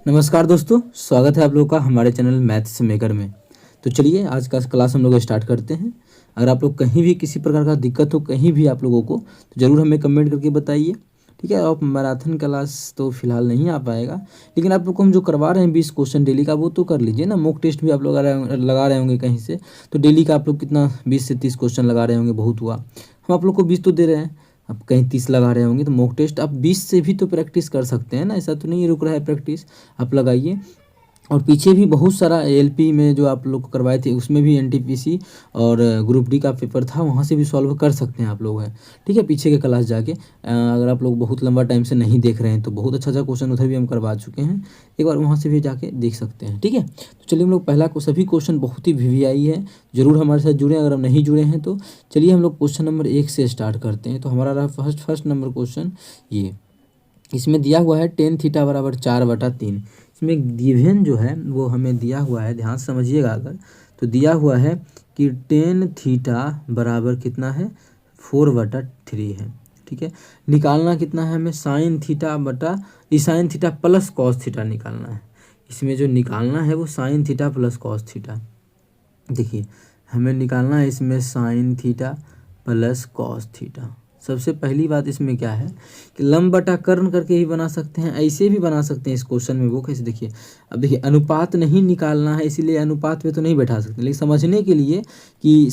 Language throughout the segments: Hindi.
नमस्कार दोस्तों, स्वागत है आप लोगों का हमारे चैनल मैथ्स मेकर में। तो चलिए आज का क्लास हम लोग स्टार्ट करते हैं। अगर आप लोग कहीं भी किसी प्रकार का दिक्कत हो कहीं भी आप लोगों को, तो ज़रूर हमें कमेंट करके बताइए। ठीक है, आप मैराथन क्लास तो फिलहाल नहीं आ पाएगा, लेकिन आप लोग को हम जो करवा रहे हैं 20 क्वेश्चन डेली का, वो तो कर लीजिए ना। मॉक टेस्ट भी आप लोग लगा रहे होंगे कहीं से, तो डेली का आप लोग कितना 20 से 30 क्वेश्चन लगा रहे होंगे, बहुत हुआ। हम आप लोग को 20 तो दे रहे हैं, आप कहीं 30 लगा रहे होंगे, तो मॉक टेस्ट आप 20 से भी तो प्रैक्टिस कर सकते हैं ना। ऐसा तो नहीं रुक रहा है प्रैक्टिस, आप लगाइए। और पीछे भी बहुत सारा एलपी में जो आप लोग को करवाए थे, उसमें भी एनटीपीसी और ग्रुप डी का पेपर था, वहाँ से भी सॉल्व कर सकते हैं आप लोग हैं। ठीक है, पीछे के क्लास जाके अगर आप लोग बहुत लंबा टाइम से नहीं देख रहे हैं तो बहुत अच्छा क्वेश्चन उधर भी हम करवा चुके हैं, एक बार वहाँ से भी जाके देख सकते हैं। ठीक है, तो चलिए हम लोग पहला सभी क्वेश्चन बहुत ही वीवीआई है, ज़रूर हमारे साथ जुड़े अगर हम नहीं जुड़े हैं तो। चलिए हम लोग क्वेश्चन नंबर 1 से स्टार्ट करते हैं। तो हमारा रहा फर्स्ट नंबर क्वेश्चन ये, इसमें दिया हुआ है टेन थीटा बराबर 4/3। इसमें गिवन जो है वो हमें दिया हुआ है, ध्यान से समझिएगा। अगर तो दिया हुआ है कि टेन थीटा बराबर कितना है, 4/3 है। ठीक है, निकालना कितना है हमें, sine theta sine theta plus cos theta निकालना है। इसमें जो निकालना है वो sine theta plus cos theta. देखिए हमें निकालना है इसमें sine theta plus cos theta. सबसे पहली बात इसमें क्या है कि लंब बटा कर्ण करके ही बना सकते हैं, ऐसे भी बना सकते हैं इस क्वेश्चन में। वो कैसे, देखिए अब देखिए अनुपात नहीं निकालना है, इसीलिए अनुपात में तो नहीं बैठा सकते, लेकिन समझने के लिए कि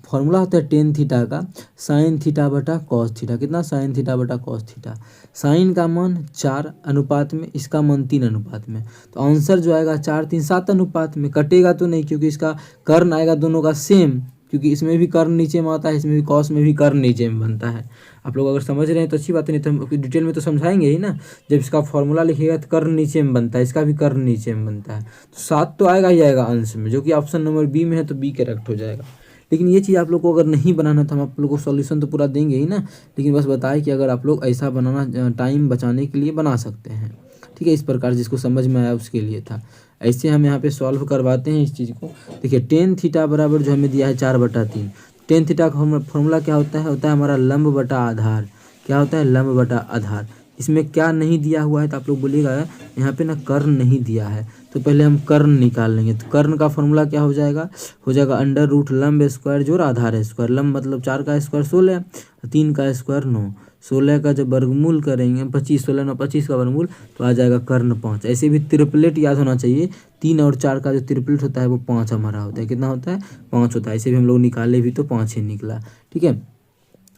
फॉर्मूला होता है टेन थीटा का साइन थीटा बटा कॉस थीटा। कितना, साइन थीटा बटा कॉस थीटा। साइन का मान 4 अनुपात में, इसका मान 3 अनुपात में, तो आंसर जो आएगा 4 3 7 अनुपात में। कटेगा तो नहीं, क्योंकि इसका कर्ण आएगा दोनों का सेम, क्योंकि इसमें भी कर्ण नीचे में आता है, इसमें भी कॉस में भी कर्ण नीचे में बनता है। आप लोग अगर समझ रहे हैं तो अच्छी बात है, नहीं तो हम डिटेल में तो समझाएंगे ही ना। जब इसका फॉर्मूला लिखिएगा तो कर्ण नीचे में बनता है, इसका भी कर्ण नीचे में बनता है, तो 7 तो आएगा ही आएगा अंश में, जो कि ऑप्शन नंबर बी में है, तो बी करेक्ट हो जाएगा। लेकिन ये चीज़ आप लोग को अगर नहीं बनाना तो हम आप लोग को सॉल्यूशन तो पूरा देंगे ही ना, लेकिन बस बताए कि अगर आप लोग ऐसा बनाना टाइम बचाने के लिए बना सकते हैं। ठीक है, इस प्रकार जिसको समझ में आया उसके लिए था। ऐसे हम यहाँ पे सॉल्व करवाते हैं इस चीज़ को। देखिए टेन थीटा बराबर जो हमें दिया है 4/3। टेन थीटा का फॉर्मूला क्या होता है हमारा लंब बटा आधार। क्या होता है, लंब बटा आधार। इसमें क्या नहीं दिया हुआ है तो आप लोग बोलिएगा यहाँ पे ना कर्ण नहीं दिया है, तो पहले हम कर्ण निकाल लेंगे। तो कर्ण का फॉर्मूला क्या हो जाएगा अंडर रूट लंब स्क्वायर जोड़ आधार स्क्वायर। लंब मतलब 4 का स्क्वायर 16, 3 का स्क्वायर 9, 16 का जब वर्गमूल करेंगे 25, 16 9 25 का वर्गमूल तो आ जाएगा कर्ण 5। ऐसे भी ट्रिपलेट याद होना चाहिए, 3 और 4 का जो ट्रिपलेट होता है वो 5 हमारा होता है। कितना होता है, 5 होता है। ऐसे भी हम लोग निकाले भी तो 5 ही निकला। ठीक है,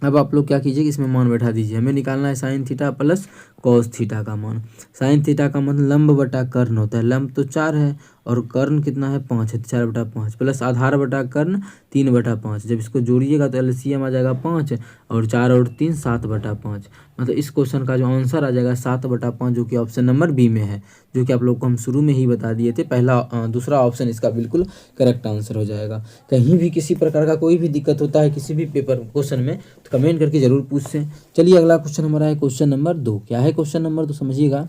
अब आप लोग क्या कीजिए कि इसमें मान बैठा दीजिए। हमें निकालना है sine theta plus cos theta का मान। साइन थीटा का मतलब लंब बटा कर्ण होता है, लंब तो 4 है और कर्ण कितना है 5 है, 4/5 प्लस आधार बटा कर्ण 3/5। जब इसको जोड़िएगा तो एलसीएम आ जाएगा 5 और 4 और 3 7/5। मतलब इस क्वेश्चन का जो आंसर आ जाएगा 7/5, जो कि ऑप्शन नंबर बी में है, जो कि आप लोग को हम शुरू में ही बता दिए थे। दूसरा ऑप्शन इसका बिल्कुल करेक्ट आंसर हो जाएगा। कहीं भी किसी प्रकार का कोई भी दिक्कत होता है किसी भी पेपर क्वेश्चन में तो कमेंट करके जरूर पूछते हैं। चलिए अगला क्वेश्चन हमारा है क्वेश्चन नंबर 2। क्या है क्वेश्चन नंबर 2, समझिएगा।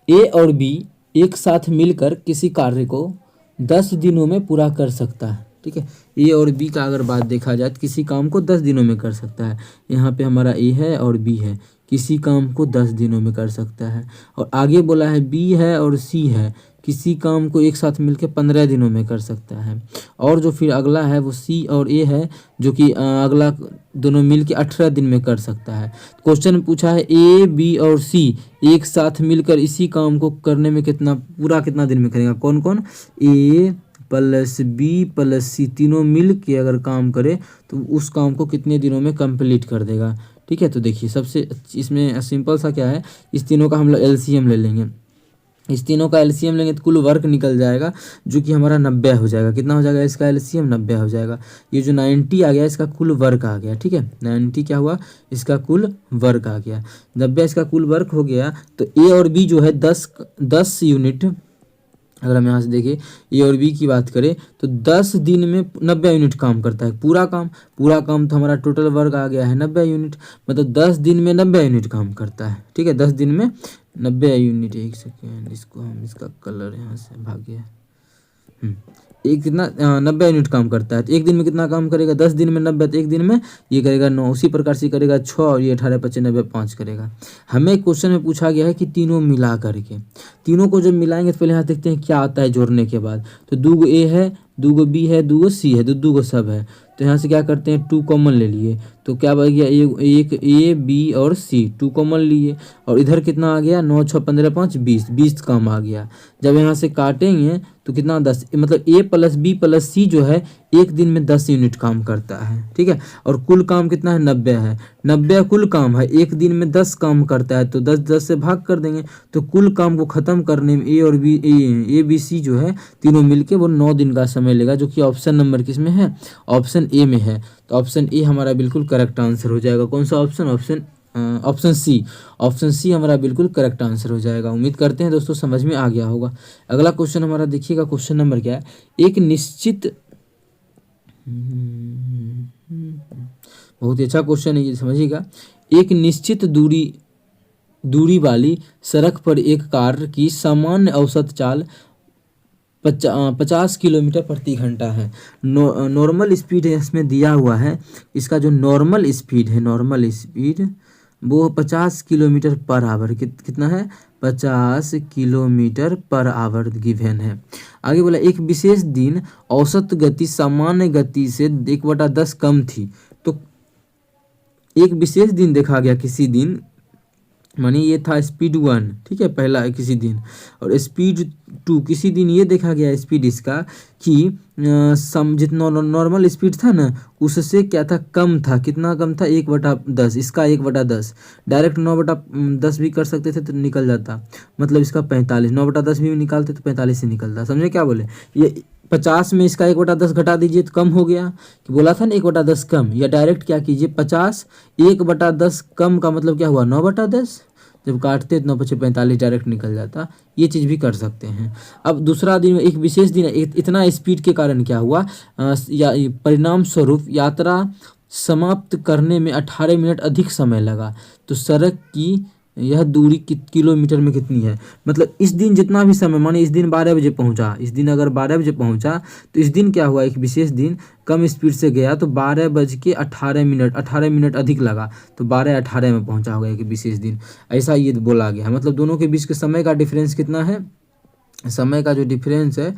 ए और बी एक साथ मिलकर किसी कार्य को 10 दिनों में पूरा कर सकता है। ठीक है, ए और बी का अगर बात देखा जाए तो किसी काम को 10 दिनों में कर सकता है। यहाँ पे हमारा ए है और बी है, किसी काम को 10 दिनों में कर सकता है। और आगे बोला है बी है और सी है, किसी काम को एक साथ मिलकर 15 दिनों में कर सकता है। और जो फिर अगला है वो सी और ए है, जो कि अगला दोनों मिलकर 18 दिन में कर सकता है। क्वेश्चन में पूछा है ए बी और सी एक साथ मिलकर इसी काम को करने में कितना दिन में करेगा। कौन कौन, ए प्लस बी प्लस सी तीनों मिल के अगर काम करे तो उस काम को कितने दिनों में कंप्लीट कर देगा। ठीक है, तो देखिए सबसे इसमें सिंपल सा क्या है, इस तीनों का हम लोग एलसीएम ले लेंगे। इस तीनों का एलसीएम लेंगे तो कुल वर्क निकल जाएगा, जो कि हमारा 90 हो जाएगा। कितना हो जाएगा इसका एलसीएम, 90 हो जाएगा। ये जो 90 आ गया इसका कुल वर्क आ गया। ठीक है, 90 क्या हुआ, इसका कुल वर्क आ गया। 90 इसका कुल वर्क हो गया। तो ए और बी जो है 10 यूनिट, अगर हम यहाँ से देखें ए और बी की बात करें तो 10 दिन में 90 यूनिट काम करता है। पूरा काम तो हमारा टोटल वर्क आ गया है 90 यूनिट, मतलब 10 दिन में 90 यूनिट काम करता है। ठीक है, 10 दिन में 90 यूनिट। एक सेकेंड, इसको हम इसका कलर यहाँ से भाग गया, एक कितना 90 यूनिट काम करता है, तो एक दिन में कितना काम करेगा, 10 दिन में 90, तो एक दिन में ये करेगा 9, उसी प्रकार से करेगा 6 और ये 18 25 90 5 करेगा। हमें क्वेश्चन में पूछा गया है कि तीनों मिला करके, तीनों को जब मिलाएंगे तो पहले यहाँ देखते हैं क्या आता है जोड़ने के बाद। तो 2 ए है, 2 बी है, 2 सी है, 2 सब है, तो यहाँ से क्या करते हैं 2 कॉमन ले लिए, तो क्या बच गया एक ए बी और सी, 2 कॉमन लिए, और इधर कितना आ गया 9 6 15 5 20, 20 काम आ गया। जब यहाँ से काटेंगे तो कितना 10, मतलब ए प्लस बी प्लस सी जो है एक दिन में 10 यूनिट काम करता है, ठीक है। और कुल काम कितना है 90 है, 90 कुल काम है, एक दिन में 10 काम करता है, तो 10 10 से भाग कर देंगे, तो कुल काम को ख़त्म करने में ए और बी ए बी सी जो है तीनों मिलके वो 9 दिन का समय लेगा, जो कि ऑप्शन नंबर किस में है, ऑप्शन ए में है। तो ऑप्शन ए हमारा बिल्कुल करेक्ट आंसर हो जाएगा। कौन सा option, option C, option C हमारा बिल्कुल करेक्ट आंसर हो जाएगा। उम्मीद करते हैं दोस्तों समझ में आ गया होगा। अगला क्वेश्चन हमारा देखिएगा, क्वेश्चन नंबर क्या है, एक निश्चित बहुत ही अच्छा क्वेश्चन है ये, समझिएगा। एक निश्चित दूरी वाली सड़क पर एक कार की सामान्य औसत चाल 50 किलोमीटर प्रति घंटा है। नॉर्मल स्पीड इसमें दिया हुआ है, इसका जो नॉर्मल स्पीड है, नॉर्मल स्पीड वो 50 किलोमीटर पर आवर कितना है, 50 किलोमीटर पर आवर गिवन है। आगे बोला एक विशेष दिन औसत गति सामान्य गति से 1/10 कम थी। तो एक विशेष दिन देखा गया, किसी दिन, मानिए ये था स्पीड 1, ठीक है, पहला किसी दिन, और स्पीड 2 किसी दिन ये देखा गया स्पीड इसका कि जितना नॉर्मल स्पीड था ना उससे क्या था, कम था। कितना कम था, 1/10, इसका 1/10, डायरेक्ट 9/10 भी कर सकते थे तो निकल जाता, मतलब इसका 45, 9/10 भी निकालते तो 45 से निकलता। समझे क्या बोले, ये 50 में इसका 1/10 घटा दीजिए तो कम हो गया, कि बोला था ना 1/10 कम, या डायरेक्ट क्या कीजिए 50 1/10 कम का मतलब क्या हुआ 9/10, जब काटते तो 9 × 45 डायरेक्ट निकल जाता। ये चीज़ भी कर सकते हैं। अब दूसरा दिन, एक विशेष दिन, इतना स्पीड के कारण क्या हुआ, या परिणाम स्वरूप यात्रा समाप्त करने में 18 मिनट अधिक समय लगा। तो सड़क की यह दूरी किलोमीटर में कितनी है, मतलब इस दिन जितना भी समय, माने इस दिन 12 बजे पहुंचा, इस दिन अगर 12 बजे पहुंचा तो इस दिन क्या हुआ, एक विशेष दिन कम स्पीड से गया तो 12:18 18 मिनट अधिक लगा, तो 12:18 में पहुंचा होगा एक विशेष दिन, ऐसा ये बोला गया है। मतलब दोनों के बीच के समय का डिफरेंस कितना है, समय का जो डिफरेंस है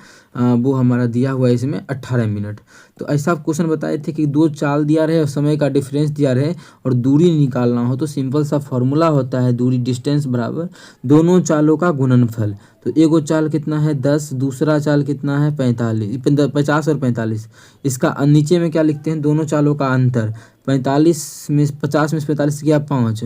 वो हमारा दिया हुआ है इसमें 18 मिनट। तो ऐसा क्वेश्चन बताए थे कि 2 चाल दिया रहे और समय का डिफरेंस दिया रहे और दूरी निकालना हो, तो सिंपल सा फॉर्मूला होता है, दूरी डिस्टेंस बराबर दोनों चालों का गुणनफल। तो एगो चाल कितना है 10, दूसरा चाल कितना है 50 और 45, इसका नीचे में क्या लिखते हैं, दोनों चालों का अंतर, 45 में 50 में 45 किया 5,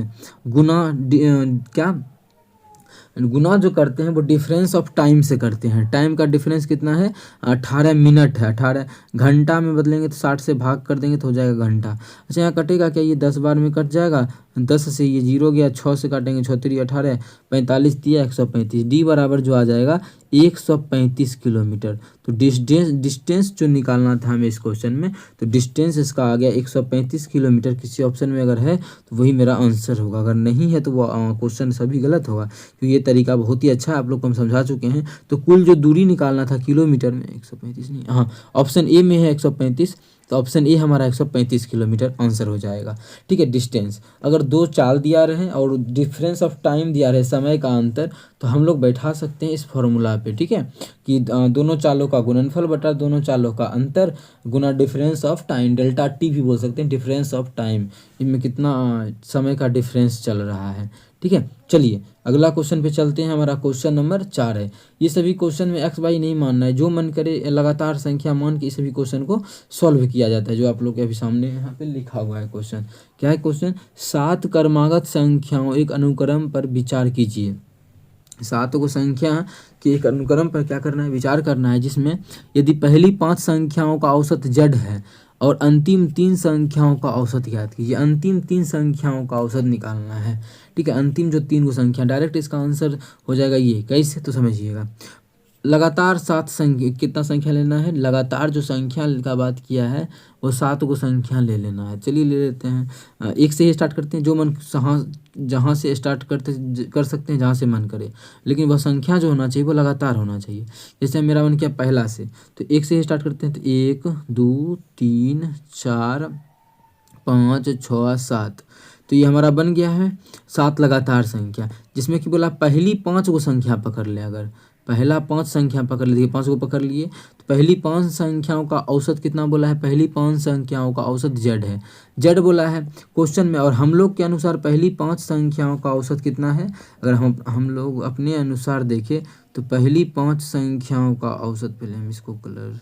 गुना जो करते हैं वो डिफरेंस ऑफ टाइम से करते हैं। टाइम का डिफरेंस कितना है 18 मिनट है, 18 घंटा में बदलेंगे तो 60 से भाग कर देंगे तो हो जाएगा घंटा। अच्छा यहाँ कटेगा क्या, ये 10 बार में कट जाएगा, 10 से ये 0 गया, 6 से काटेंगे 6 3 18, 45 दिया 135, डी बराबर जो आ जाएगा 135 किलोमीटर। तो डिस्टेंस जो निकालना था हमें इस क्वेश्चन में, तो डिस्टेंस इसका आ गया 135 किलोमीटर। किसी ऑप्शन में अगर है तो वही मेरा आंसर होगा, अगर नहीं है तो वो क्वेश्चन सभी गलत होगा, क्योंकि ये तरीका बहुत ही अच्छा है, आप लोग को हम समझा चुके हैं। तो कुल जो दूरी निकालना था किलोमीटर में 135 नहीं, हाँ ऑप्शन ए में है 135, तो ऑप्शन ए हमारा 135 किलोमीटर आंसर हो जाएगा। ठीक है, डिस्टेंस अगर 2 चाल दिया रहे और डिफरेंस ऑफ टाइम दिया रहे, समय का अंतर, तो हम लोग बैठा सकते हैं इस फॉर्मूला पे। ठीक है, कि दोनों चालों का गुणनफल बटा दोनों चालों का अंतर गुना difference of time, delta T भी बोल सकते हैं, डिफरेंस ऑफ टाइम, इनमें कितना समय का डिफरेंस चल रहा है। ठीक है, चलिए अगला क्वेश्चन पे चलते हैं। हमारा क्वेश्चन नंबर 4 है। ये सभी क्वेश्चन में एक्स वाई नहीं मानना है, जो मन करे लगातार संख्या मान के इस सभी क्वेश्चन को सॉल्व किया जाता है, जो आप लोग के अभी सामने यहाँ पे लिखा हुआ है क्वेश्चन। क्या है क्वेश्चन, 7 क्रमागत संख्याओं एक अनुक्रम पर विचार कीजिए। 7 को संख्या के एक अनुक्रम पर क्या करना है, विचार करना है, जिसमें यदि पहली 5 संख्याओं का औसत जड़ है और अंतिम 3 संख्याओं का औसत ज्ञात कीजिए। अंतिम 3 संख्याओं का औसत निकालना है। ठीक है, अंतिम जो 3 को संख्या, डायरेक्ट इसका आंसर हो जाएगा ये, कैसे तो समझिएगा। लगातार 7 संख्या, कितना संख्या लेना है, लगातार जो संख्या का बात किया है वो 7 को संख्या ले लेना है। चलिए ले लेते हैं, एक से ही स्टार्ट करते हैं, जो मन जहाँ से स्टार्ट कर सकते हैं, जहाँ से मन करे, लेकिन वह संख्या जो होना चाहिए वो लगातार होना चाहिए। जैसे मेरा मन किया पहला से, तो एक से ही स्टार्ट करते हैं, तो 1 2 3 4 5 6 7, तो ये हमारा बन गया है 7 लगातार संख्या, जिसमें कि बोला पहली 5 को संख्या पकड़ ले। अगर पहला 5 संख्या पकड़ लीजिए, 5 को पकड़ लिए, तो पहली 5 संख्याओं का औसत कितना बोला है, पहली 5 संख्याओं का औसत जेड है, जेड बोला है क्वेश्चन में। और हम लोग के अनुसार पहली 5 संख्याओं का औसत कितना है, अगर हम लोग अपने अनुसार देखें तो पहली 5 संख्याओं का औसत, पहले हम इसको कलर,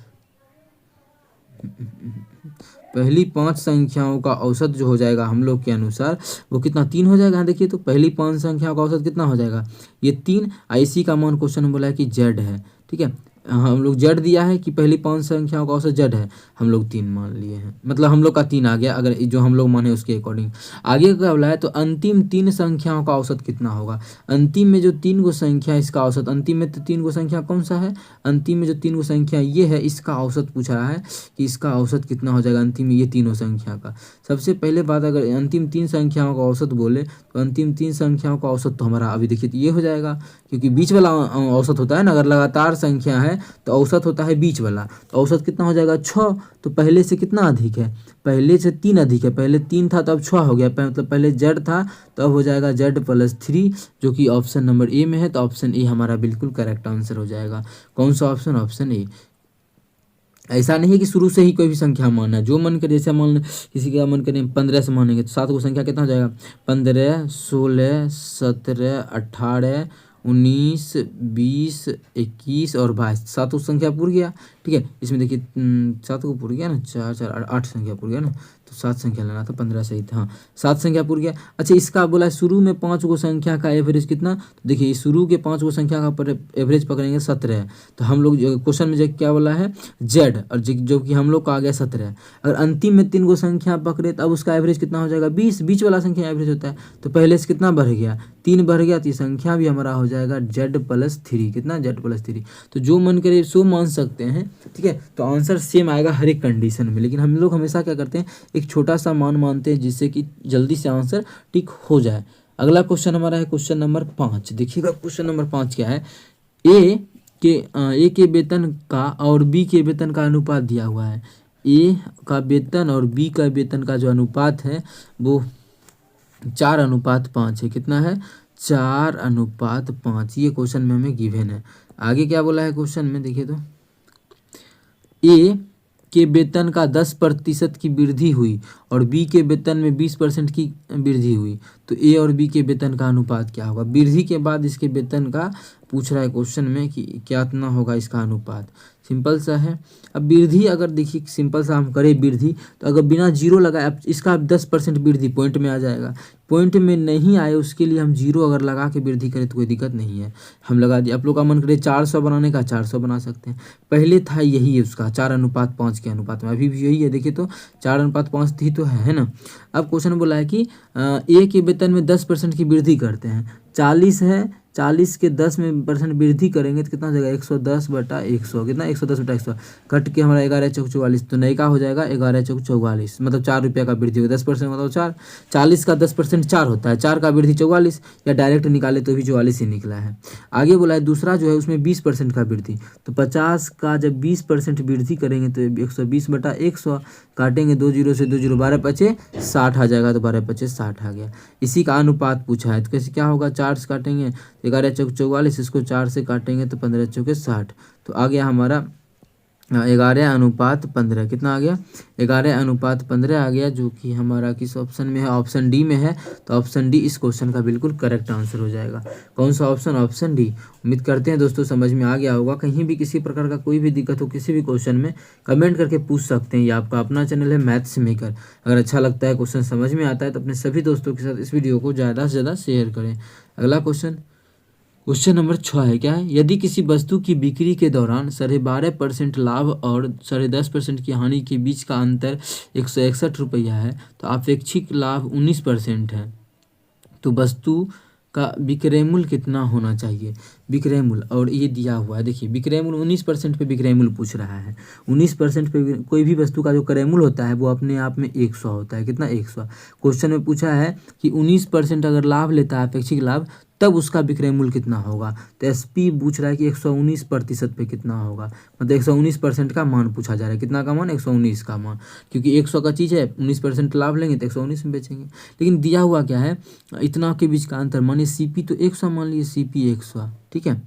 पहली 5 संख्याओं का औसत जो हो जाएगा हम लोग के अनुसार वो कितना, 3 हो जाएगा। देखिए तो पहली 5 संख्याओं का औसत कितना हो जाएगा, ये 3। IC का मान क्वेश्चन में बोला है कि जेड है, ठीक है। हम लोग जेड दिया है कि पहली 5 संख्याओं का औसत जेड है, हम लोग 3 मान लिए हैं, मतलब हम लोग का 3 आ गया, अगर जो हम लोग माने उसके अकॉर्डिंग। आगे क्या बोला है, तो अंतिम 3 संख्याओं का औसत कितना होगा, अंतिम में जो 3 गो संख्या इसका औसत, अंतिम में तो 3 गो संख्या कौन सा है, अंतिम में जो 3 गो संख्या ये है, इसका औसत पूछ रहा है कि इसका औसत कितना हो जाएगा अंतिम में ये तीनों संख्या का। सबसे पहले बात, अगर अंतिम 3 संख्याओं का औसत बोले तो अंतिम 3 संख्याओं का औसत तो हमारा अभी देखिए तो ये हो जाएगा, क्योंकि बीच वाला औसत होता है ना, अगर लगातार संख्या है तो औसत होता है बीच वाला, तो औसत कितना हो जाएगा 6। तो पहले से कितना अधिक है, पहले से 3 अधिक है, पहले 3 था तो अब 6 हो गया, मतलब पहले जेड था तो अब हो जाएगा जेड प्लस 3, जो कि ऑप्शन नंबर ए में है। तो ऑप्शन ए हमारा बिल्कुल करेक्ट आंसर हो जाएगा। कौन सा ऑप्शन, ऑप्शन ए। ऐसा नहीं है कि शुरू से ही कोई भी संख्या मानना है, जो मन करे, जैसे मान किसी का मन करे 15 से मानेंगे तो 7 को संख्या कितना हो जाएगा, 15 16 17 18 19 20 21 और 22, 7 संख्या पूर गया, ठीक है। इसमें देखिए 7 को पूर गया ना, 4 4 8 संख्या पूर गया ना, तो 7 संख्या लेना था, 15 सही था, हाँ 7 संख्या पूर गया। अच्छा, इसका बोला है शुरू में 5 को संख्या का एवरेज कितना, तो देखिए शुरू के 5 को संख्या का एवरेज पकड़ेंगे 17, तो हम लोग क्वेश्चन में जो क्या बोला है जेड, और जो कि हम लोग का आ गया 17। अगर अंतिम में 3 को संख्या पकड़े तो अब उसका एवरेज कितना हो जाएगा 20, बीच वाला संख्या एवरेज होता है, तो पहले से कितना बढ़ गया, 3 बढ़ गया, तो ये संख्या भी हमारा हो जाएगा जेड प्लस 3, कितना जेड प्लस 3। तो जो मन करे सो मान सकते हैं, ठीक है। तो आंसर सेम आएगा हर एक कंडीशन में, लेकिन हम लोग हमेशा क्या करते हैं, एक छोटा सा मान मानते हैं जिससे कि जल्दी से आंसर टिक हो जाए। अगला क्वेश्चन हमारा है क्वेश्चन नंबर 5। देखिएगा क्वेश्चन नंबर 5 क्या है, ए के वेतन का और बी के वेतन का अनुपात दिया हुआ है। ए का वेतन और बी का वेतन का जो अनुपात है वो 4:5 है। कितना है, 4:5। ये क्वेश्चन में हमें गिवन है। आगे क्या बोला है क्वेश्चन में, देखिए तो ए के वेतन का 10% की वृद्धि हुई और बी के वेतन में 20% की वृद्धि हुई, तो ए और बी के वेतन का अनुपात क्या होगा। वृद्धि के बाद इसके वेतन का पूछ रहा है क्वेश्चन में कि क्या इतना होगा इसका अनुपात। सिंपल सा है। अब वृद्धि अगर देखिए सिंपल सा हम करें वृद्धि, तो अगर बिना जीरो लगाए अब इसका 10% वृद्धि पॉइंट में आ जाएगा, पॉइंट में नहीं आए उसके लिए हम जीरो अगर लगा के वृद्धि करें तो कोई दिक्कत नहीं है, हम लगा दिए। आप लोग का मन करे 400 बनाने का 400 बना सकते हैं। पहले था यही है उसका 4:5 के अनुपात में, अभी भी यही है। देखिए तो 4:5 ही तो है ना। अब क्वेश्चन बोला है कि ए के वेतन में 10% की वृद्धि करते हैं, 40 है, 40 के 10% वृद्धि करेंगे तो कितना हो जाएगा 110/100, कितना 110/100 कट के हमारा 11 चौक 44, तो नई का हो जाएगा 11 चौक 44, मतलब 4 रुपये का वृद्धि होगा। 10% मतलब 4, 40 का 10% 4 होता है, 4 का वृद्धि 44, या डायरेक्ट निकाले तो भी 44 ही निकला है। आगे बोला है दूसरा जो है उसमें 20% का वृद्धि, तो 50 का जब 20% वृद्धि करेंगे तो 120/100, काटेंगे 2 जीरो से 2 जीरो, 12×5 60 आ जाएगा, तो 12×5 60 आ गया। इसी का अनुपात पूछा है, तो कैसे क्या होगा, 4 से काटेंगे 11 चौक 44, इसको 4 से काटेंगे तो 15 चौके 60, तो आ गया हमारा 11:15। कितना आ गया 11:15 आ गया, जो कि हमारा किस ऑप्शन में है, ऑप्शन डी में है। तो ऑप्शन डी इस क्वेश्चन का बिल्कुल करेक्ट आंसर हो जाएगा। कौन सा ऑप्शन, ऑप्शन डी। उम्मीद करते हैं दोस्तों समझ में आ गया होगा। कहीं भी किसी प्रकार का कोई भी दिक्कत हो किसी भी क्वेश्चन में कमेंट करके पूछ सकते हैं। ये आपका अपना चैनल है मैथ्स मेकर। अगर अच्छा लगता है, क्वेश्चन समझ में आता है, तो अपने सभी दोस्तों के साथ इस वीडियो को ज़्यादा से ज़्यादा शेयर करें। अगला क्वेश्चन नंबर 6 है, क्या है, यदि किसी वस्तु की बिक्री के दौरान 12.5% लाभ और 10.5% की हानि के बीच का अंतर 161 रुपया है, तो अपेक्षित लाभ 19% है, तो वस्तु का विक्रय मूल्य कितना होना चाहिए, विक्रय मूल्य, और ये दिया हुआ है। देखिए विक्रय मूल्य 19% पे विक्रय मूल्य पूछ रहा है। 19% पे कोई भी वस्तु का जो क्रय मूल्य होता है वो अपने आप में 100 होता है। कितना, 100। क्वेश्चन में पूछा है कि 19% अगर लाभ लेता है, अपेक्षित लाभ, तब उसका विक्रय मूल्य कितना होगा। तो एसपी पूछ रहा है कि 119% पे कितना होगा, मतलब 119% का मान पूछा जा रहा है। कितना का मान, 119 का मान, क्योंकि 100 का चीज़ है, 19% लाभ लेंगे तो 119 में बेचेंगे। लेकिन दिया हुआ क्या है, इतना के बीच का अंतर, मानिए सीपी तो 100 मान लीजिए, सीपी 100, ठीक है।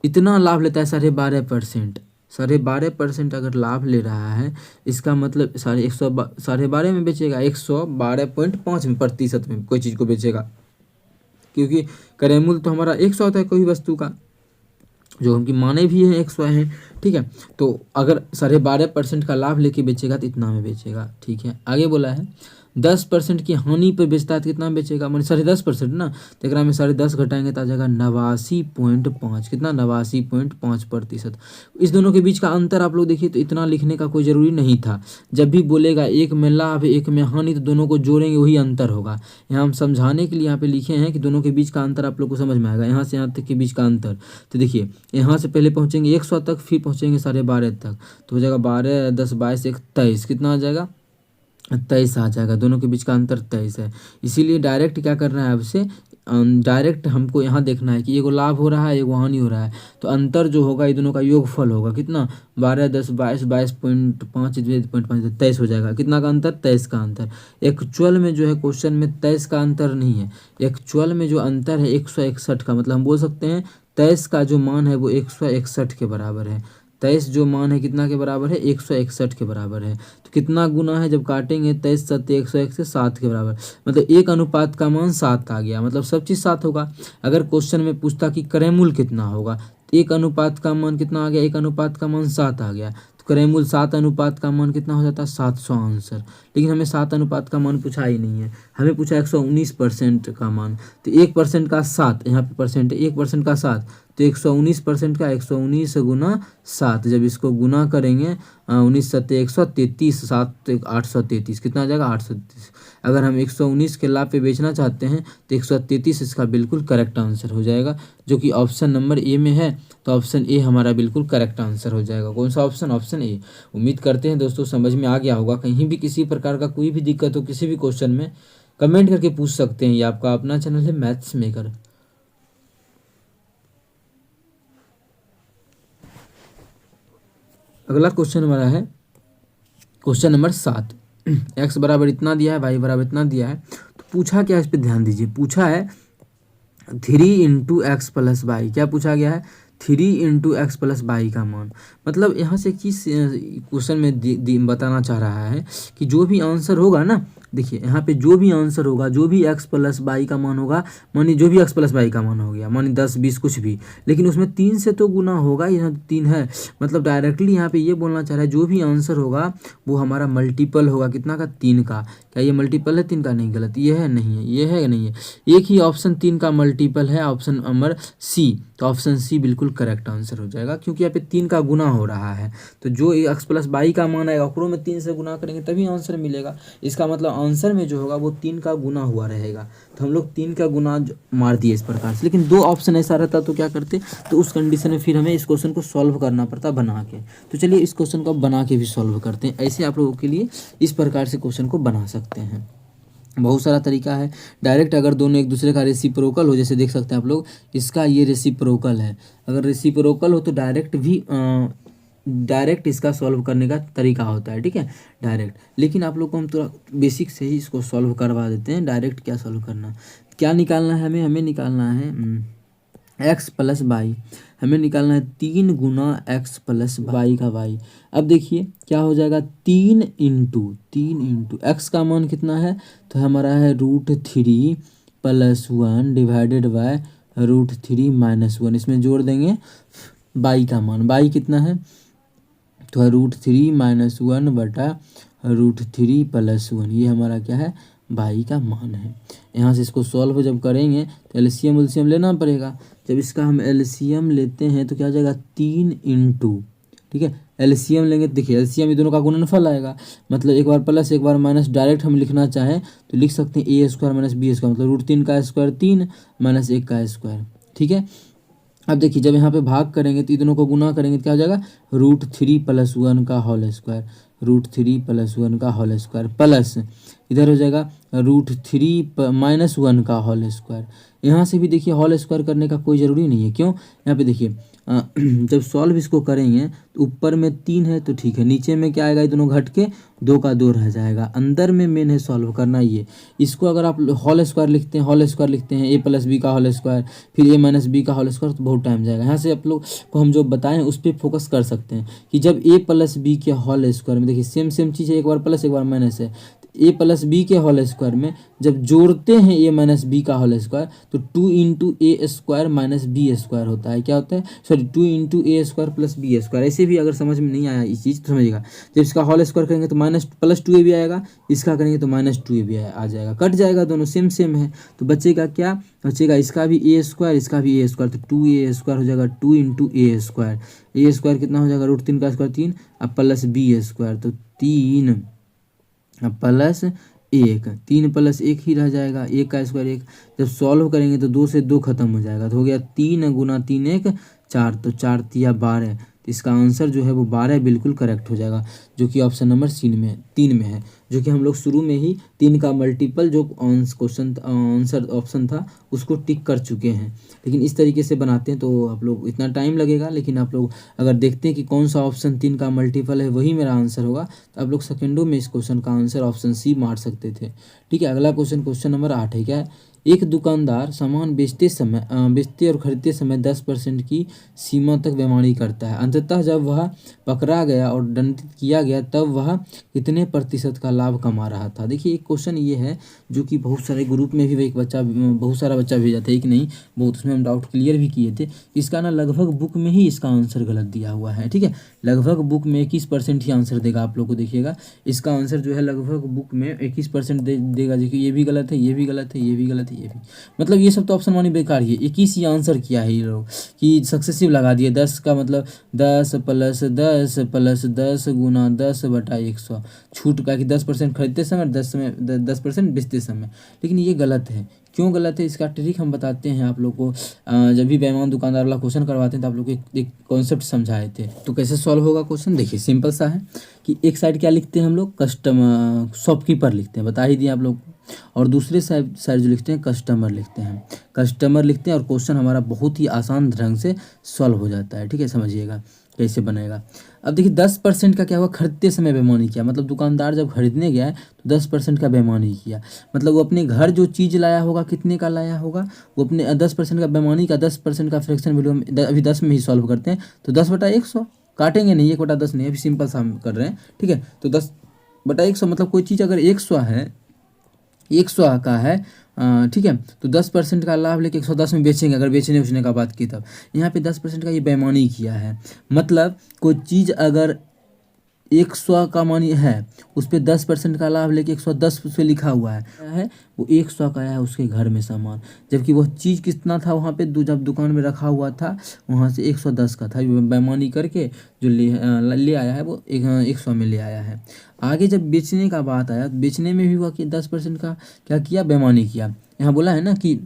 इतना लाभ लेता है 12.5%, 12.5% अगर लाभ ले रहा है, इसका मतलब 12.5 में बेचेगा, 112.5 में प्रतिशत में कोई चीज़ को बेचेगा, क्योंकि क्रय मूल्य तो हमारा 100 होता है कोई वस्तु का, जो उनकी माने भी हैं 100 हैं, ठीक है। तो अगर 12.5% का लाभ लेके बेचेगा तो इतना में बेचेगा, ठीक है। आगे बोला है 10% की हानि पर बेचता है तो कितना में बेचेगा, मैंने 10.5% ना, तो एक में 10.5 घटाएंगे तो आ जाएगा 89.5, कितना, 89.5%। इस दोनों के बीच का अंतर आप लोग देखिए, तो इतना लिखने का कोई ज़रूरी नहीं था। जब भी बोलेगा एक में लाभ एक में हानि, तो दोनों को जोड़ेंगे, वही अंतर होगा। यहाँ हम समझाने के लिए यहाँ पे लिखे हैं कि दोनों के बीच का अंतर आप लोग को समझ में आएगा, यहाँ से यहाँ तक के बीच का अंतर। तो देखिए यहाँ से पहले पहुँचेंगे 100 तक, फिर पहुँचेंगे 12.5 तक, तो हो जाएगा 12, 10, 22, 23, कितना आ जाएगा, 23 आ जाएगा। दोनों के बीच का अंतर 23 है। इसीलिए डायरेक्ट क्या करना है आपसे, डायरेक्ट हमको यहाँ देखना है कि एगो लाभ हो रहा है, एगो हानि हो रहा है, तो अंतर जो होगा ये दोनों का योगफल होगा। कितना, 12, 10, 22, 22.5, 22.5, 23 हो जाएगा। कितना का अंतर, 23 का अंतर। एक्चुअल में जो है क्वेश्चन में 23 का अंतर नहीं है, एक्चुअल में जो अंतर है 161 का, मतलब हम बोल सकते हैं 23 का जो मान है वो 161 के बराबर है। 23 जो मान है कितना के बराबर है, 161 के बराबर है। तो कितना गुना है, जब काटेंगे 23 सत्य 101 से 7 के बराबर, मतलब 1 अनुपात का मान 7 आ गया, मतलब सब चीज़ 7 होगा। अगर क्वेश्चन में पूछता कि क्रय मूल्य कितना होगा, 1 अनुपात का मान कितना आ गया, 1 अनुपात का मान 7 आ गया, तो क्रय मूल्य 7 अनुपात का मान कितना हो जाता है, 700 आंसर। लेकिन हमें 7 अनुपात का मान पूछा ही नहीं है, हमें पूछा 119% का मान। तो 1% का 7, यहाँ पे परसेंट है, 1% का 7, तो 119% का 119 गुना 7, जब इसको गुना करेंगे 19 सत्ते 133, 7 833, कितना आ जाएगा, 833। अगर हम 119 के लाभ पे बेचना चाहते हैं तो 133 इसका बिल्कुल करेक्ट आंसर हो जाएगा, जो कि ऑप्शन नंबर ए में है। तो ऑप्शन ए हमारा बिल्कुल करेक्ट आंसर हो जाएगा। कौन सा ऑप्शन, ऑप्शन ए। उम्मीद करते हैं दोस्तों समझ में आ गया होगा। कहीं भी किसी प्रकार का कोई भी दिक्कत हो किसी भी क्वेश्चन में, कमेंट करके पूछ सकते हैं। ये आपका अपना चैनल है मैथ्स मेकर। अगला क्वेश्चन हमारा है क्वेश्चन नंबर 7। x बराबर इतना दिया है, y बराबर इतना दिया है, तो पूछा क्या, इस पे ध्यान दीजिए। पूछा है 3 × x + y, क्या पूछा गया है, 3 × x + y का मान। मतलब यहाँ से किस क्वेश्चन में बताना चाह रहा है कि जो भी आंसर होगा ना, देखिए यहाँ पे जो भी आंसर होगा, जो भी x + y का मान होगा, मानिए जो भी x + y का मान हो गया, मानिए 10, 20 कुछ भी, लेकिन उसमें 3 से तो गुना होगा, यहाँ 3 है, मतलब डायरेक्टली यहाँ पे ये बोलना चाह रहा है जो भी आंसर होगा वो हमारा मल्टीपल होगा, कितना का, 3 का। क्या ये मल्टीपल है 3 का, नहीं, गलत, ये है, नहीं है, ये है, नहीं है, एक ही ऑप्शन 3 का मल्टीपल है, ऑप्शन नंबर सी। तो ऑप्शन सी बिल्कुल करेक्ट आंसर हो जाएगा, क्योंकि यहाँ पे 3 का गुना हो रहा है। तो जो x + y का मान आएगा ओकरो में 3 से गुना करेंगे तभी आंसर मिलेगा। इसका मतलब आंसर में जो होगा वो 3 का गुना हुआ रहेगा। तो हम लोग 3 का गुना मार दिए इस प्रकार से। लेकिन 2 ऑप्शन ऐसा रहता तो क्या करते, तो उस कंडीशन में फिर हमें इस क्वेश्चन को सॉल्व करना पड़ता बना के। तो चलिए इस क्वेश्चन को बना के भी सॉल्व करते हैं। ऐसे आप लोगों के लिए इस प्रकार से क्वेश्चन को बना सकते हैं। बहुत सारा तरीका है। डायरेक्ट अगर दोनों एक दूसरे का रेसिप्रोकल हो, जैसे देख सकते हैं आप लोग, इसका ये रेसिप्रोकल है, अगर रेसिप्रोकल हो तो डायरेक्ट इसका सॉल्व करने का तरीका होता है, ठीक है, डायरेक्ट। लेकिन आप लोग को हम थोड़ा बेसिक से ही इसको सॉल्व करवा देते हैं। डायरेक्ट क्या सॉल्व करना, क्या निकालना है हमें निकालना है x + y, हमें निकालना है 3 × x + y का y। अब देखिए क्या हो जाएगा, 3 × x का मान कितना है, तो हमारा है √3 + 1 डिवाइडेड बाय √3 - 1। इसमें जोड़ देंगे y का मान, y कितना है, तो है √3 - 1 बटा √3 + 1, ये हमारा क्या है, y का मान है। यहाँ से इसको सॉल्व जब करेंगे तो एलसीएम लेना पड़ेगा। जब इसका हम एलसीएम लेते हैं तो क्या हो जाएगा, 3 × ठीक है। एलसीएम लेंगे तो देखिए एलसीएम ये दोनों का गुणनफल आएगा, मतलब एक बार प्लस एक बार माइनस, डायरेक्ट हम लिखना चाहें तो लिख सकते हैं ए स्क्वायर माइनस बी स्क्वायर, मतलब √3 का स्क्वायर 3 माइनस 1 का स्क्वायर, ठीक है। अब देखिए जब यहाँ पे भाग करेंगे तो इन दोनों को गुना करेंगे तो क्या हो जाएगा, √3 + 1 का होल स्क्वायर, √3 + 1 का होल स्क्वायर, प्लस इधर हो जाएगा √3 - 1 का होल स्क्वायर। यहाँ से भी देखिए होल स्क्वायर करने का कोई ज़रूरी नहीं है, क्यों, यहाँ पे देखिए जब सॉल्व इसको करेंगे तो ऊपर में 3 है तो ठीक है, नीचे में क्या आएगा, ये दोनों घट के 2 का 2 रह जाएगा, अंदर में मेन है सॉल्व करना ये। इसको अगर आप होल स्क्वायर लिखते हैं, होल स्क्वायर लिखते हैं a + b का होल स्क्वायर, फिर a - b का होल स्क्वायर, तो बहुत टाइम जाएगा। यहाँ से आप लोग को हम जो बताएं उस पर फोकस कर सकते हैं कि जब a + b के होल स्क्वायर में देखिए सेम सेम चीज़ है, एक बार प्लस एक बार माइनस है, a + b के होल स्क्वायर में जब जोड़ते हैं a - b का होल स्क्वायर तो 2 × a² - b स्क्वायर होता है, क्या होता है, सॉरी 2 × a² + b स्क्वायर। ऐसे भी अगर समझ में नहीं आया इस चीज़ तो समझिएगा, जब इसका होल स्क्वायर करेंगे तो +2ab आएगा, इसका करेंगे तो -2ab आ जाएगा, कट जाएगा, दोनों सेम सेम है, तो बचेगा क्या, बचेगा इसका भी a², इसका भी a², तो 2a² हो जाएगा 2 × a², कितना हो जाएगा, √3 का स्क्वायर 3 अब प्लस b², तो 3 + 1, 3 + 1 ही रह जाएगा, 1 का स्क्वायर 1, जब सॉल्व करेंगे तो 2 से 2 खत्म हो जाएगा, तो हो गया 3 × 3 = 4, तो 4 × 3 = 12, तो इसका आंसर जो है वो 12 बिल्कुल करेक्ट हो जाएगा, जो कि ऑप्शन नंबर 3 में है, जो कि हम लोग शुरू में ही 3 का मल्टीपल जो क्वेश्चन आंसर ऑप्शन था उसको टिक कर चुके हैं। लेकिन इस तरीके से बनाते हैं तो आप लोग इतना टाइम लगेगा, लेकिन आप लोग अगर देखते हैं कि कौन सा ऑप्शन 3 का मल्टीपल है वही मेरा आंसर होगा, तो आप लोग सेकेंडों में इस क्वेश्चन का आंसर ऑप्शन सी मार सकते थे, ठीक है। अगला क्वेश्चन नंबर 8 है, क्या है, एक दुकानदार सामान बेचते और खरीदते समय 10% की सीमा तक बेईमानी करता है, अंततः जब वह पकड़ा गया और दंडित किया गया तब वह कितने प्रतिशत का लाभ कमा रहा था। देखिए एक क्वेश्चन ये है जो कि बहुत सारे ग्रुप में भी एक बच्चा, बहुत सारा बच्चा भेजा था, एक नहीं बहुत, उसमें हम डाउट क्लियर भी किए थे। इसका ना लगभग बुक में ही इसका आंसर गलत दिया हुआ है, ठीक है, लगभग बुक में 21% ही आंसर देगा, आप लोग को देखिएगा इसका आंसर जो है लगभग बुक में 21% देगा। देखिए ये भी गलत है, ये भी गलत है, ये भी गलत है, ये भी, मतलब ये सब तो ऑप्शन मानी बेकार ही है, 21 ही आंसर किया है ये लोग कि सक्सेसिव लगा दिए, 10 का मतलब 10 + 10 + 10 × 10/100, छूट का कि 10% खरीदते समय 10% बेचते समय, लेकिन ये गलत है। क्यों गलत है इसका ट्रिक हम बताते हैं आप लोग को, जब भी बेईमान दुकानदार वाला क्वेश्चन करवाते हैं तो आप लोग को एक कॉन्सेप्ट समझाए थे। तो कैसे सॉल्व होगा क्वेश्चन, देखिए सिंपल सा है कि एक साइड क्या लिखते हैं हम लोग, कस्टमर शॉपकीपर लिखते हैं, बता ही दिए आप लोग, और दूसरे साइड जो लिखते हैं कस्टमर लिखते हैं, कस्टमर लिखते हैं, और क्वेश्चन हमारा बहुत ही आसान ढंग से सॉल्व हो जाता है, ठीक है। समझिएगा कैसे बनेगा। अब देखिए 10% का क्या हुआ, खरीदते समय बेईमानी किया, मतलब दुकानदार जब खरीदने गया है तो 10% का बेईमानी किया, मतलब वो अपने घर जो चीज़ लाया होगा कितने का लाया होगा, वो अपने 10% का बेईमानी का 10% का फ्रैक्शन वैल्यू हम अभी 10 में ही सॉल्व करते हैं, तो 10/100 काटेंगे नहीं, 1/10 नहीं, अभी सिंपल सा हम कर रहे हैं, ठीक है। तो 10/100 मतलब कोई चीज़ अगर 100 है, 100 का है, ठीक है, तो 10% का लाभ लेके 110 में बेचेंगे, अगर बेचने उचने का बात की तब यहाँ पे 10% का ये बेईमानी किया है, मतलब कोई चीज़ अगर 100 का मानी है उस पर 10% का लाभ लेके 110 उस पर लिखा हुआ है वो 100 का आया है उसके घर में सामान, जबकि वह चीज़ कितना था वहाँ पे जब दुकान में रखा हुआ था वहाँ से 110 का था, बेईमानी करके जो ले आया है वो 100 में ले आया है। आगे जब बेचने का बात आया तो बेचने में भी हुआ कि 10% का क्या किया, बेईमानी किया। यहाँ बोला है ना कि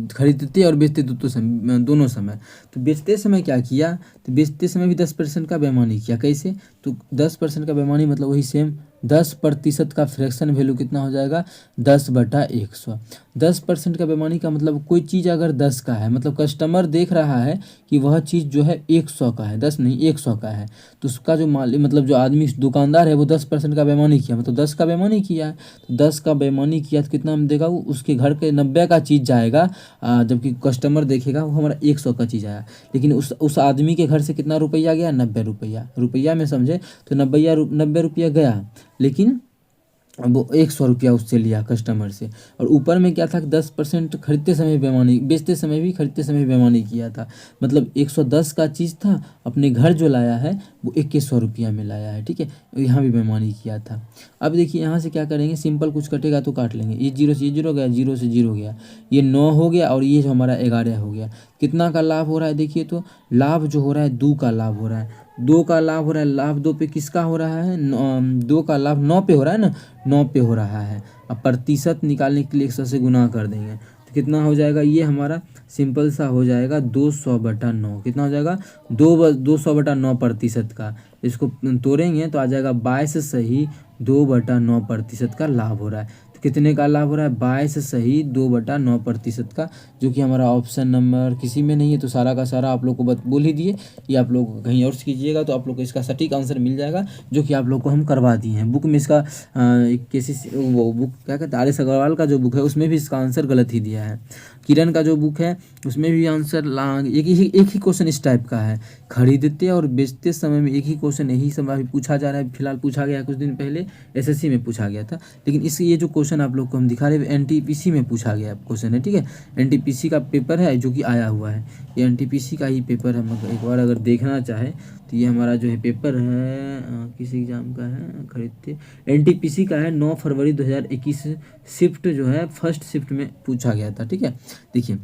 खरीदते और बेचते दोनों समय, तो बेचते समय क्या किया, तो बेचते समय भी 10% का बेईमानी किया, कैसे, तो 10% का बेईमानी मतलब वही सेम 10% का फ्रैक्शन वैल्यू कितना हो जाएगा, 10/100। 10% का बेईमानी का मतलब कोई चीज़ अगर 10 का है, मतलब कस्टमर देख रहा है कि वह चीज़ जो है 100 का है, 10 नहीं 100 का है, तो उसका जो मालिक मतलब जो आदमी दुकानदार है वो 10% का बेईमानी किया, मतलब 10 का बेईमानी किया है, तो 10 का बेईमानी किया तो कितना हम देगा, वो उसके घर के 90 का चीज़ जाएगा, जबकि कस्टमर देखेगा वो हमारा 100 का चीज़ आया, लेकिन उस आदमी के घर से कितना रुपया गया, 90 रुपया, रुपया में समझे तो 90 रुपया गया, लेकिन वो 100 रुपया उससे लिया कस्टमर से, और ऊपर में क्या था कि 10% खरीदते समय बेईमानी, बेचते समय भी खरीदते समय बेईमानी किया था, मतलब 110 का चीज़ था, अपने घर जो लाया है वो 2100 रुपया में लाया है। ठीक है, यहाँ भी बेईमानी किया था। अब देखिए यहाँ से क्या करेंगे, सिंपल कुछ कटेगा तो काट लेंगे। ये 0 से 0 गया, 0 से 0 गया, ये 9 हो गया और ये जो हमारा 11 हो गया। कितना का लाभ हो रहा है देखिए, तो लाभ जो हो रहा है 2 का लाभ हो रहा है, 2 का लाभ हो रहा है। लाभ 2 पे किसका हो रहा है, 2 का लाभ 9 पे हो रहा है ना, 9 पे हो रहा है। अब प्रतिशत निकालने के लिए 100 से गुना कर देंगे तो कितना हो जाएगा, ये हमारा सिंपल सा हो जाएगा 200/9। कितना हो जाएगा, 200/9% का। इसको तोड़ेंगे तो आ जाएगा 22 सही 2/9% का लाभ हो रहा है। तो कितने का लाभ हो रहा है, 22 सही 2/9% का, जो कि हमारा ऑप्शन नंबर किसी में नहीं है। तो सारा का सारा आप लोग को बोल ही दिए। ये आप लोग कहीं और से कीजिएगा तो आप लोग को इसका सटीक आंसर मिल जाएगा, जो कि आप लोग को हम करवा दिए हैं। बुक में इसका एक किसी वो बुक क्या कहते हैं, RS अग्रवाल का जो बुक है उसमें भी इसका आंसर गलत ही दिया है। किरण का जो बुक है उसमें भी आंसर एक ही क्वेश्चन इस टाइप का है। खरीदते और बेचते समय में एक ही क्वेश्चन यही समय अभी पूछा जा रहा है। फिलहाल पूछा गया कुछ दिन पहले, SSC में पूछा गया था। लेकिन इस ये जो क्वेश्चन आप लोग को हम दिखा रहे हैं NTPC में पूछा गया क्वेश्चन है। ठीक है, NTPC का पेपर है जो कि आया हुआ है। ये NTPC का ही पेपर हम एक बार अगर देखना चाहे तो ये हमारा जो है पेपर है किस एग्ज़ाम का है, खरीदते NTPC का है, 9 फरवरी 2021 शिफ्ट जो है फर्स्ट शिफ्ट में पूछा गया था। ठीक है, देखिए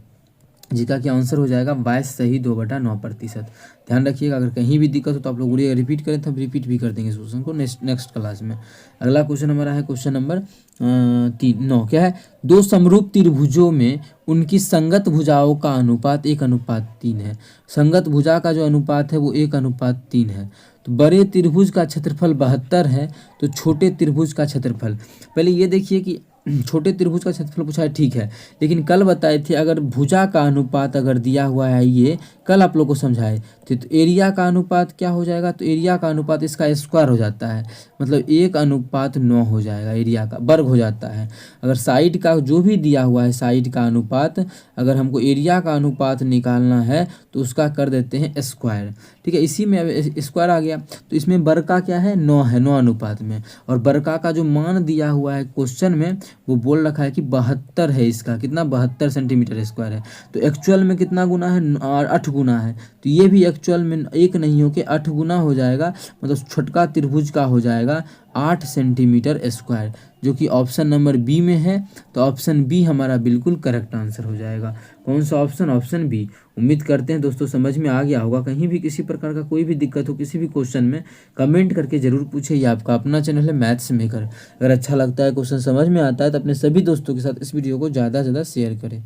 जिसका क्या आंसर हो जाएगा 22 सही 2/9%। ध्यान रखिएगा, अगर कहीं भी दिक्कत हो तो आप लोग रिपीट करें तो हम रिपीट भी कर देंगे इस क्वेश्चन को नेक्स्ट क्लास में। अगला क्वेश्चन हमारा है क्वेश्चन नंबर 9। क्या है, दो समरूप त्रिभुजों में उनकी संगत भुजाओं का अनुपात 1:3 है। संगत भुजा का जो अनुपात है वो 1:3 है। तो बड़े त्रिभुज का क्षेत्रफल 72 है, तो छोटे त्रिभुज का क्षेत्रफल, पहले ये देखिए कि छोटे त्रिभुज का क्षेत्रफल पूछा है, ठीक है। लेकिन कल बताए थे अगर भुजा का अनुपात अगर दिया हुआ है, ये कल आप लोग को समझाए थे, तो एरिया का अनुपात क्या हो जाएगा, तो एरिया का अनुपात इसका स्क्वायर हो जाता है, मतलब 1:9 हो जाएगा, एरिया का वर्ग हो जाता है। अगर साइड का जो भी दिया हुआ है साइड का अनुपात, अगर हमको एरिया का अनुपात निकालना है तो उसका कर देते हैं स्क्वायर। ठीक है, इसी में स्क्वायर आ गया। तो इसमें वर्ग का क्या है, 9 है, 9 अनुपात में। और वर्ग का जो मान दिया हुआ है क्वेश्चन में वो बोल रखा है कि 72 है, इसका कितना 72 सेंटीमीटर स्क्वायर है। तो एक्चुअल में कितना गुना है, 8 गुना है। तो ये भी एक्चुअल में 1 नहीं हो के 8 गुना हो जाएगा, मतलब छोटका त्रिभुज का हो जाएगा 8 सेंटीमीटर स्क्वायर, जो कि ऑप्शन नंबर बी में है। तो ऑप्शन बी हमारा बिल्कुल करेक्ट आंसर हो जाएगा। कौन सा ऑप्शन, ऑप्शन बी। उम्मीद करते हैं दोस्तों समझ में आ गया होगा। कहीं भी किसी प्रकार का कोई भी दिक्कत हो किसी भी क्वेश्चन में, कमेंट करके जरूर पूछे। ये आपका अपना चैनल है मैथ्स मेकर। अगर अच्छा लगता है, क्वेश्चन समझ में आता है, तो अपने सभी दोस्तों के साथ इस वीडियो को ज़्यादा से ज़्यादा शेयर करें।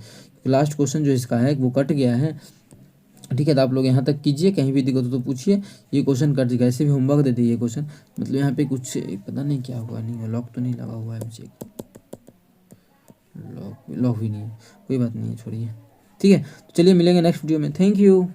लास्ट क्वेश्चन जो इसका है वो कट गया है। ठीक है, तो आप लोग यहाँ तक कीजिए, कहीं भी दिक्कत हो तो पूछिए। ये क्वेश्चन कट जाएगा, ऐसे भी होमवर्क देते ये क्वेश्चन, मतलब यहाँ पे कुछ पता नहीं क्या हुआ, नहीं लॉक तो नहीं लगा हुआ है, चेक लॉक भी नहीं है, कोई बात नहीं है, छोड़िए। ठीक है, तो चलिए मिलेंगे नेक्स्ट वीडियो में। Thank you.